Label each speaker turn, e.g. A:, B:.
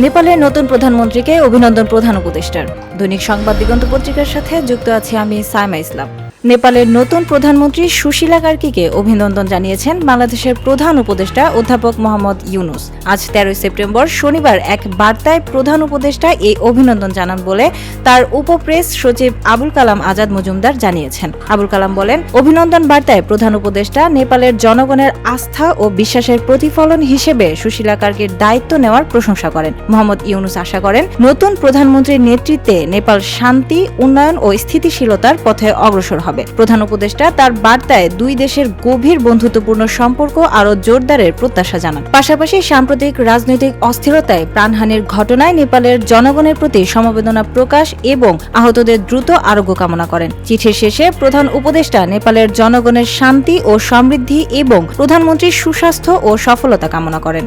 A: নেপালের নতুন প্রধানমন্ত্রীকে অভিনন্দন প্রধান উপদেষ্টার। দৈনিক সংবাদ দিগন্ত পত্রিকার সাথে যুক্ত আছি আমি সাইমা ইসলাম। নেপালের নতুন প্রধানমন্ত্রী সুশীলা কার্কিকে অভিনন্দন জানিয়েছেন বাংলাদেশের প্রধান উপদেষ্টা অধ্যাপক মোহাম্মদ ইউনুস। আজ 13 সেপ্টেম্বর শনিবার এক বার্তায় প্রধান উপদেষ্টা এই অভিনন্দন জানান বলে তার উপপ্রেস সচিব আবুল কালাম আজাদ মজুমদার জানিয়েছেন। আবুল কালাম বলেন, অভিনন্দন বার্তায় প্রধান উপদেষ্টা নেপালের জনগণের আস্থা ও বিশ্বাসের প্রতিফলন হিসেবে সুশীলা কার্কির দায়িত্ব নেওয়ার প্রশংসা করেন। মোহাম্মদ ইউনুস আশা করেন, নতুন প্রধানমন্ত্রীর নেতৃত্বে নেপাল শান্তি, উন্নয়ন ও স্থিতিশীলতার পথে অগ্রসর হবে। প্রধান উপদেষ্টা তার বার্তায় দুই দেশের গভীর বন্ধুত্বপূর্ণ সম্পর্ক আরও জোরদারের প্রত্যাশা জানান। পাশাপাশি সাম্প্রতিক রাজনৈতিক অস্থিরতায় প্রাণহানির ঘটনায় নেপালের জনগণের প্রতি সমবেদনা প্রকাশ এবং আহতদের দ্রুত আরোগ্য কামনা করেন। চিঠির শেষে প্রধান উপদেষ্টা নেপালের জনগণের শান্তি ও সমৃদ্ধি এবং প্রধানমন্ত্রীর সুস্বাস্থ্য ও সফলতা কামনা করেন।